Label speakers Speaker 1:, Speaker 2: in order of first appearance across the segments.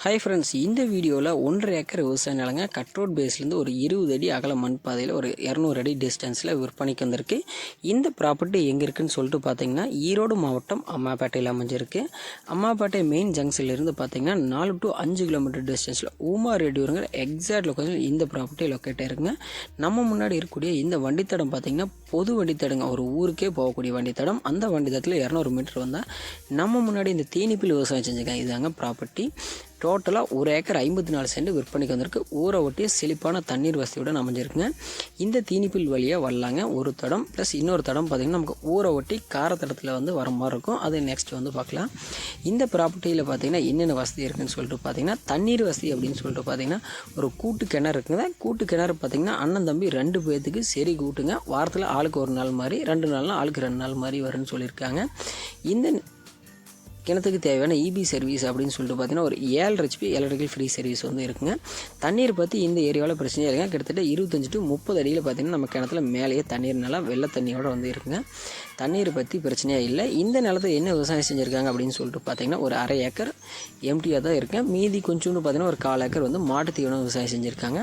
Speaker 1: Hi friends, இந்த வீடியோவில் 1.5 acre விவசாய நிலங்க கட் ரோட் பேஸ்லேருந்து ஒரு 20 அடி அகல மண் பாதையில் ஒரு 200 அடி டிஸ்டன்ஸில் விற்பனைக்கு வந்திருக்கு. இந்த ப்ராப்பர்ட்டி எங்கே இருக்குதுன்னு சொல்லிட்டு பார்த்தீங்கன்னா ஈரோடு மாவட்டம் அம்மாப்பேட்டையில் அமைஞ்சிருக்கு. அம்மாப்பேட்டை மெயின் ஜங்ஷன்லேருந்து பார்த்தீங்கன்னா 4 to 5 கிலோமீட்டர் டிஸ்டன்ஸில் ஊமா ரேடியோங்கிற எக்ஸாக்ட் லொக்கேஷன் இந்த ப்ராப்பர்ட்டி லொக்கேட் ஆயிருக்குங்க. நம்ம முன்னாடி இருக்கக்கூடிய இந்த வண்டித்தடம் பார்த்தீங்கன்னா பொது வண்டித்தடங்க, ஒரு ஊருக்கே போகக்கூடிய வண்டித்தடம். அந்த வண்டித்தடத்தில் 200 மீட்டர் வந்தால் நம்ம முன்னாடி இந்த தேனிப்பில் விவசாயம் செஞ்சுருக்காங்க. இதுதாங்க ப்ராப்பர்ட்டி. டோட்டலாக 1 ஏக்கர் 54 சென்ட் விற்பனைக்கு வந்திருக்கு. ஊரை ஒட்டி செழிப்பான தண்ணீர் வசதியுடன் அமைஞ்சிருக்குங்க. இந்த தீனிப்பில் வழியாக வரலாங்க ஒரு தடம், ப்ளஸ் இன்னொரு தடம் பார்த்திங்கன்னா நமக்கு ஊரை ஒட்டி காரத்தடத்தில் வர மாதிரி இருக்கும். அது நெக்ஸ்ட் பார்க்கலாம். இந்த ப்ராப்பர்ட்டியில் பார்த்திங்கன்னா என்னென்ன வசதி இருக்குதுன்னு சொல்லிட்டு பார்த்திங்கன்னா தண்ணீர் வசதி அப்படின்னு சொல்லிட்டு பார்த்திங்கன்னா ஒரு கூட்டு கிணறு இருக்குங்க. கூட்டு கிணறு பார்த்திங்கன்னா அண்ணன் தம்பி 2 பேர்த்துக்கு சரி கூட்டுங்க. வாரத்தில் ஆளுக்கு ஒரு நாள் மாதிரி, 2 நாள்னால் ஆளுக்கு 2 நாள் மாதிரி வரும்னு சொல்லியிருக்காங்க. இந்த கிணத்துக்கு தேவையான இபி சர்வீஸ் அப்படின்னு சொல்லிட்டு பார்த்தீங்கன்னா ஒரு 7 HP எலக்ட்ரிக்கல் ஃப்ரீ சர்வீஸ் இருக்குங்க. தண்ணீர் பற்றி இந்த ஏரியாவில் பிரச்சனையே இல்லைங்க. கிட்டத்தட்ட 25 to 30 அடியில் பார்த்தீங்கன்னா நம்ம கிணத்துல மேலேயே தண்ணீர் நல்லா வெள்ளை தண்ணியோடு இருக்குங்க. தண்ணீர் பற்றி பிரச்சனையாக இல்லை. இந்த நிலத்தை என்ன விவசாயம் செஞ்சுருக்காங்க அப்படின்னு சொல்லிட்டு பார்த்தீங்கன்னா ஒரு 1/2 ஏக்கர் எம்டியாக தான் இருக்குங்க. மீதி கொஞ்சோண்டு பார்த்தீங்கன்னா ஒரு 1/4 ஏக்கர் மாட்டு தீவனம் விவசாயம் செஞ்சுருக்காங்க.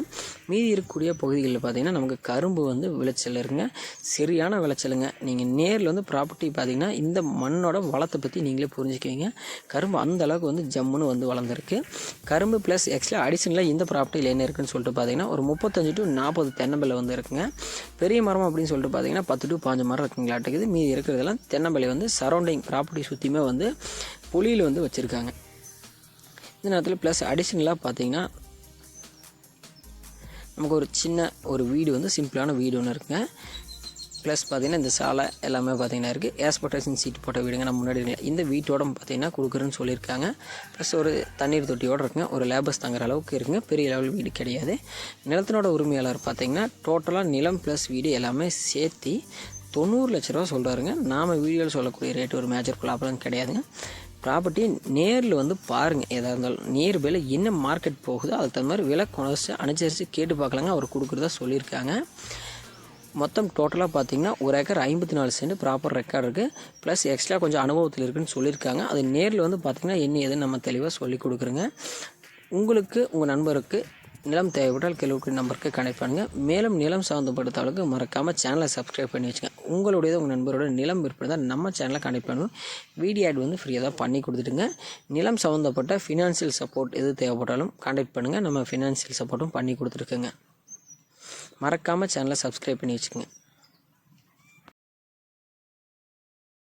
Speaker 1: மீதி இருக்கக்கூடிய பகுதிகளில் பார்த்தீங்கன்னா நமக்கு கரும்பு விளைச்சல் இருக்குங்க. சரியான விளைச்சலுங்க. நீங்கள் நேரில் ப்ராப்பர்ட்டி பார்த்தீங்கன்னா இந்த மண்ணோட வளத்தை பற்றி நீங்களே புரிஞ்சுக்குவீங்க. கரும்பு அந்த அளவுக்கு ஜம்முன்னு வளர்ந்துருக்கு. கரும்பு ப்ளஸ் எக்ஸ்ட்ரா அடிஷனலாக இந்த ப்ராப்பர்ட்டியில் என்ன இருக்குன்னு சொல்லிட்டு பார்த்தீங்கன்னா ஒரு 35 to 40 தென்னம்பிள்ளை இருக்குங்க. பெரிய மரம் அப்படின்னு சொல்லிட்டு பார்த்தீங்கன்னா 10 to 15 மரம் இருக்குங்களாட்டுக்குது. மீதி இருக்கிறதெல்லாம் தென்னம்பிள்ளை சரௌண்டிங் ப்ராப்பர்ட்டி சுற்றியுமே புளியில் வச்சுருக்காங்க. இந்த நேரத்தில் ப்ளஸ் அடிஷனலாக பார்த்தீங்கன்னா நமக்கு ஒரு சின்ன ஒரு வீடு சிம்பிளான வீடு ஒன்று இருக்குங்க. ப்ளஸ் பார்த்திங்கன்னா இந்த சாலை எல்லாமே பார்த்திங்கன்னா இருக்குது. ஏஸ்பெக்டேஷன் சீட் போட்ட வீடுங்க. நம்ம முன்னாடி இந்த வீட்டோட பார்த்திங்கன்னா கொடுக்குறேன்னு சொல்லியிருக்காங்க. ப்ளஸ் ஒரு தண்ணீர் தொட்டியோடு இருக்குங்க. ஒரு லேபர்ஸ் தங்குற அளவுக்கு இருக்குங்க. பெரிய லெவல் வீடு கிடையாது. நிலத்தினோட உரிமையாளர் பார்த்திங்கன்னா டோட்டலாக நிலம் ப்ளஸ் வீடு எல்லாமே சேர்த்து 90 லட்ச ரூபா சொல்கிறாருங்க. நாம் வீடியோவில் சொல்லக்கூடிய ரேட்டு ஒரு மேஜர் ப்ராப்ளம் கிடையாதுங்க. ப்ராப்பர்ட்டி நேரில் பாருங்கள். எதாக இருந்தாலும் நேர் விலை என்ன மார்க்கெட் போகுதோ அதுக்கு தகுந்த மாதிரி விலை குறைச்சி அனுசரித்து கேட்டு பார்க்கலாங்க. அவர் கொடுக்குறதா சொல்லியிருக்காங்க. மொத்தம் டோட்டலாக பார்த்தீங்கன்னா 1 ஏக்கர் 54 சென்ட் ப்ராப்பர் ரெக்கார்டு இருக்குது. ப்ளஸ் எக்ஸ்ட்ரா கொஞ்சம் அனுபவத்தில் இருக்குதுன்னு சொல்லியிருக்காங்க. அது நேரில் பார்த்திங்கன்னா என்ன ஏதுன்னு நம்ம தெளிவாக சொல்லி கொடுக்குறோங்க. உங்களுக்கு உங்கள் நண்பருக்கு நிலம் தேவைப்பட்டால் கீழே நம்பருக்கு கனெக்ட் பண்ணுங்கள். மேலும் நிலம் சம்மந்தப்படுத்தவளுக்கு மறக்காமல் சேனலை சப்ஸ்கிரைப் பண்ணி வச்சுங்க. உங்களுடைய உங்கள் நண்பரோட நிலம் விற்பனை தான் நம்ம சேனலை கனெக்ட் பண்ணுவோம். வீடியோ ஆட் ஃப்ரீயாக தான் பண்ணி கொடுத்துட்டுங்க. நிலம் சம்மந்தப்பட்ட ஃபினான்ஷியல் சப்போர்ட் எது தேவைப்பட்டாலும் கான்டாக்ட் பண்ணுங்கள். நம்ம ஃபினான்ஷியல் சப்போர்ட்டும் பண்ணி கொடுத்துருக்குங்க. மறக்காமல் சேனலை சப்ஸ்கிரைப் பண்ணி வச்சுக்கோங்க.